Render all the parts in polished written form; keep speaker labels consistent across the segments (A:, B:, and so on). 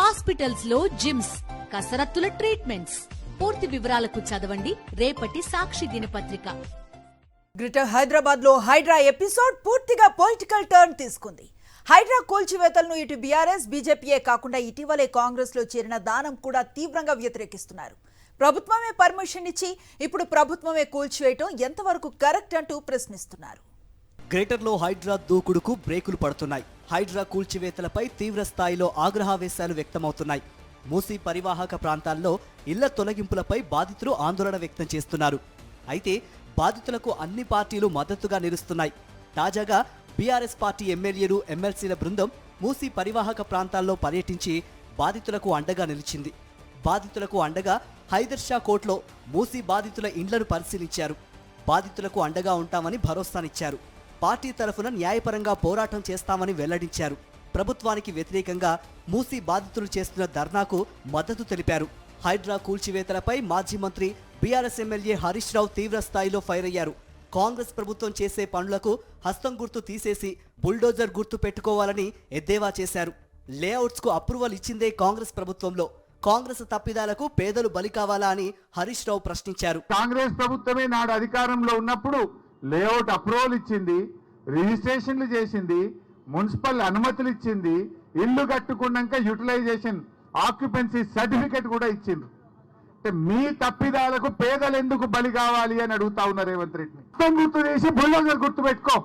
A: Hospitals లో gyms, కసరత్తుల treatments. పూర్తి వివరాలకు చదవండి రేపటి సాక్షి దినపత్రిక.
B: గ్రేటర్ హైదరాబాద్ లో హైడ్రా ఎపిసోడ్ పూర్తిగా పొలిటికల్ టర్న్ తీసుకుంది. హైడ్రా కూల్చివేతలను ఇటు బీఆర్ఎస్, బీజేపీయే కాకుండా ఇటీవలే కాంగ్రెస్ లో చేరిన దానం కూడా తీవ్రంగా వ్యతిరేకిస్తున్నారు. ప్రభుత్వమే పర్మిషన్ ఇచ్చి ఇప్పుడు ప్రభుత్వమే కూల్చివేయటం ఎంతవరకు కరెక్ట్ అంటూ ప్రశ్నిస్తున్నారు.
C: గ్రేటర్ లో హైడ్రా దూకుడుకు బ్రేకులు పడుతున్నాయి. హైడ్రా కూల్చివేతలపై తీవ్ర స్థాయిలో ఆగ్రహావేశాలు వ్యక్తమవుతున్నాయి. మూసీ పరివాహక ప్రాంతాల్లో ఇళ్ల తొలగింపులపై బాధితులు ఆందోళన వ్యక్తం చేస్తున్నారు. అయితే బాధితులకు అన్ని పార్టీలు మద్దతుగా నిలుస్తున్నాయి. తాజాగా బీఆర్ఎస్ పార్టీ ఎమ్మెల్యేలు, ఎమ్మెల్సీల బృందం మూసీ పరివాహక ప్రాంతాల్లో పర్యటించి బాధితులకు అండగా నిలిచింది. బాధితులకు అండగా హైదర్ షా కోర్టులో మూసీ బాధితుల ఇండ్లను పరిశీలించారు. బాధితులకు అండగా ఉంటామని భరోసానిచ్చారు. పార్టీ తరఫున న్యాయపరంగా పోరాటం చేస్తామని వెల్లడించారు. ప్రభుత్వానికి వ్యతిరేకంగా మూసీ బాధితులు చేస్తున్న ధర్నాకు మద్దతు తెలిపారు. హైడ్రా కూల్చివేతలపై మాజీ మంత్రి, బీఆర్ఎస్ ఎమ్మెల్యే హరీష్ రావు తీవ్ర స్థాయిలో ఫైర్ అయ్యారు. కాంగ్రెస్ ప్రభుత్వం చేసే పనులకు హస్తం గుర్తు తీసేసి బుల్డోజర్ గుర్తు పెట్టుకోవాలని ఎద్దేవా చేశారు. లేఅవుట్స్ కు అప్రూవల్ ఇచ్చిందే కాంగ్రెస్ ప్రభుత్వంలో. కాంగ్రెస్ తప్పిదాలకు పేదలు బలి కావాలా అని హరీష్ రావు ప్రశ్నించారు.
D: కాంగ్రెస్ ప్రభుత్వమే నాడు అధికారంలో ఉన్నప్పుడు లేఅవుట్ అప్రూవల్ ఇచ్చింది, రిజిస్ట్రేషన్లు చేసింది, మున్సిపల్ అనుమతులు ఇచ్చింది, ఇల్లు కట్టుకున్నాక యూటిలైజేషన్ ఆక్యుపెన్సీ సర్టిఫికెట్ కూడా ఇచ్చింది. అంటే మీ తప్పిదాలకు పేదలు ఎందుకు బలి కావాలి అని అడుగుతా ఉన్నారు రేవంత్ రెడ్డిని. మొత్తం గుర్తు చేసి బుల్డోజర్ గుర్తు పెట్టుకో.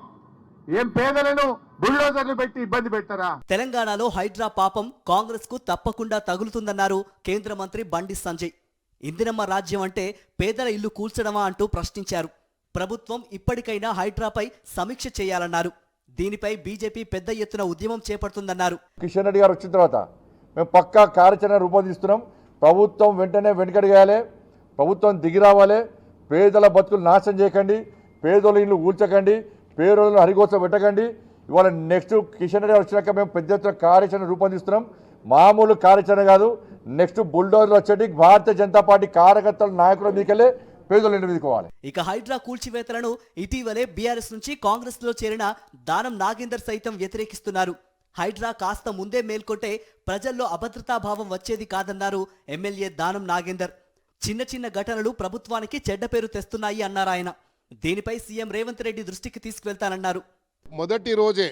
D: ఏం పేదలను బుల్డోజర్లు పెట్టి ఇబ్బంది పెట్టారా?
C: తెలంగాణలో హైడ్రా పాపం కాంగ్రెస్ కు తప్పకుండా తగులుతుందన్నారు కేంద్ర మంత్రి బండి సంజయ్. ఇందిరమ్మ రాజ్యం అంటే పేదల ఇల్లు కూల్చడమా అంటూ ప్రశ్నించారు. ప్రభుత్వం ఇప్పటికైనా హైడ్రాపై సమీక్ష చేయాలన్నారు. దీనిపై బీజేపీ పెద్ద ఎత్తున ఉద్యమం చేపడుతుందన్నారు.
E: కిషన్ రెడ్డి గారు వచ్చిన తర్వాత మేము పక్కా కార్యాచరణ రూపొందిస్తున్నాం. ప్రభుత్వం వెంటనే వెనుకడిగేయాలి, ప్రభుత్వం దిగి రావాలి. పేదల బతుకులు నాశనం చేయకండి, పేదోళ్ళ ఇల్లు కూల్చకండి, పేదోళ్ళను హరిగోస పెట్టకండి. ఇవాళ నెక్స్ట్ కిషన్ రెడ్డి గారు వచ్చినాక మేము పెద్ద ఎత్తున కార్యాచరణ రూపొందిస్తున్నాం. మామూలు కార్యాచరణ కాదు, నెక్స్ట్ బుల్డోజర్లు వచ్చేటి భారతీయ జనతా పార్టీ కార్యకర్తల నాయకుల మీదకెళ్ళి పేదోళ్ళు ఇంటి మీదకోవాలి.
C: ఇక హైడ్రా కూల్చివేతలను ఇటీవలే బీఆర్ఎస్ నుంచి కాంగ్రెస్ లో చేరిన దానం నాగేందర్ సైతం వ్యతిరేకిస్తున్నారు. హైడ్రా కాస్త ముందే మేల్కొంటే ప్రజల్లో అభద్రతాభావం వచ్చేది కాదన్నారు ఎమ్మెల్యే దానం నాగేందర్. చిన్న చిన్న ఘటనలు ప్రభుత్వానికి చెడ్డ పేరు తెస్తున్నాయి అన్నారాయన. దీనిపై సీఎం రేవంత్ రెడ్డి దృష్టికి తీసుకువెళ్తానన్నారు.
F: మొదటి రోజే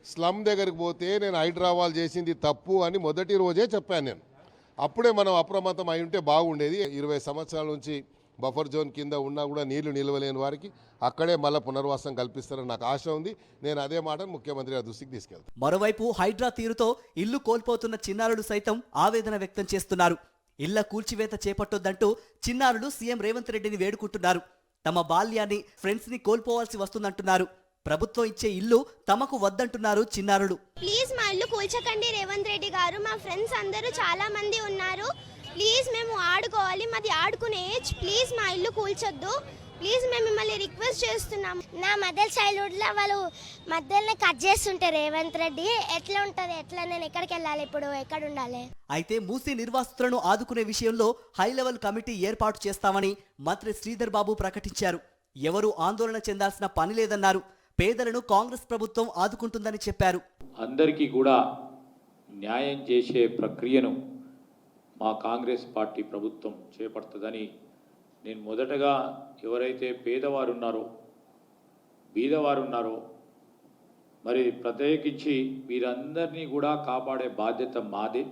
F: స్లమ్ దగ్గరికి పోతే నేను హైడ్రా వాళ్ళు చేసింది తప్పు అని మొదటి రోజే చెప్పాను నేను. అప్పుడే మనం అప్రమత్తం అయి ఉంటే బాగుండేది. 20 సంవత్సరాల నుంచి బఫర్ జోన్ కింద ఉన్నా కూడా నీళ్లు నిలవలేని వారికి అక్కడే మళ్ళీ పునర్వాసం కల్పిస్తారని నాకు ఆశ ఉంది. నేను అదే మాట ముఖ్యమంత్రి గారి దృష్టికి తీసుకెళ్తాను.
C: మరోవైపు హైడ్రా తీరుతో ఇల్లు కోల్పోతున్న చిన్నారులు సైతం ఆవేదన వ్యక్తం చేస్తున్నారు. ఇళ్ల కూల్చివేత చేపట్టొద్దంటూ చిన్నారులు సీఎం రేవంత్ రెడ్డిని వేడుకుంటున్నారు. తమ బాల్యాన్ని, ఫ్రెండ్స్ ని కోల్పోవాల్సి వస్తుందంటున్నారు. ప్రభుత్వం ఇచ్చే ఇల్లు తమకు వద్దంటున్నారు చిన్నారులు.
G: ప్లీజ్ మా ఇల్లు కూల్చకండి రేవంత్ రెడ్డి గారు. మా ఫ్రెండ్స్ అందరూ చాలా మంది ఉన్నారు. ప్లీజ్ మేము ఆడుకోవాలి, మాది ఆడుకునే ఏజ్. ప్లీజ్ మా ఇల్లు కూల్చొద్దు. ప్లీజ్ మేము మిమ్మల్ని రిక్వెస్ట్ చేస్తున్నాం. నా మదర్ చైల్డ్హుడ్లో వాళ్ళు మధ్యలో కట్ చేస్తుంటే రేవంత్ రెడ్డి ఎట్లా ఉంటుంది? ఎట్లా నేను ఎక్కడికి వెళ్ళాలి? ఇప్పుడు ఎక్కడ ఉండాలి?
C: అయితే మూసీ నిర్వాసితులను ఆదుకునే విషయంలో హై లెవెల్ కమిటీ ఏర్పాటు చేస్తామని మంత్రి శ్రీధర్ బాబు ప్రకటించారు. ఎవరూ ఆందోళన చెందాల్సిన పని లేదన్నారు. పేదలను కాంగ్రెస్ ప్రభుత్వం ఆదుకుంటుందని చెప్పారు.
H: అందరికీ కూడా న్యాయం చేసే ప్రక్రియను మా కాంగ్రెస్ పార్టీ ప్రభుత్వం చేపడుతుందని నేను మొదటగా ఎవరైతే పేదవారు ఉన్నారో, బీదవారు ఉన్నారో, మరి ప్రత్యేకించి వీరందరినీ కూడా కాపాడే బాధ్యత మాదే.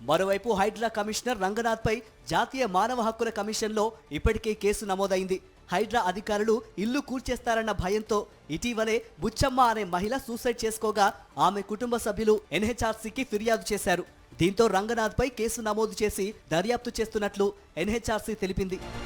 C: మరోవైపు హైడ్రా కమిషనర్ రంగనాథ్ పై జాతీయ మానవ హక్కుల కమిషన్లో ఇప్పటికే కేసు నమోదైంది. హైడ్రా అధికారులు ఇల్లు కూల్చేస్తారన్న భయంతో ఇటీవలే బుచ్చమ్మ అనే మహిళ సూసైడ్ చేసుకోగా ఆమె కుటుంబ సభ్యులు ఎన్హెచ్ఆర్సీకి ఫిర్యాదు చేశారు. దీంతో రంగనాథ్ పై కేసు నమోదు చేసి దర్యాప్తు చేస్తున్నట్లు ఎన్హెచ్ఆర్సీ తెలిపింది.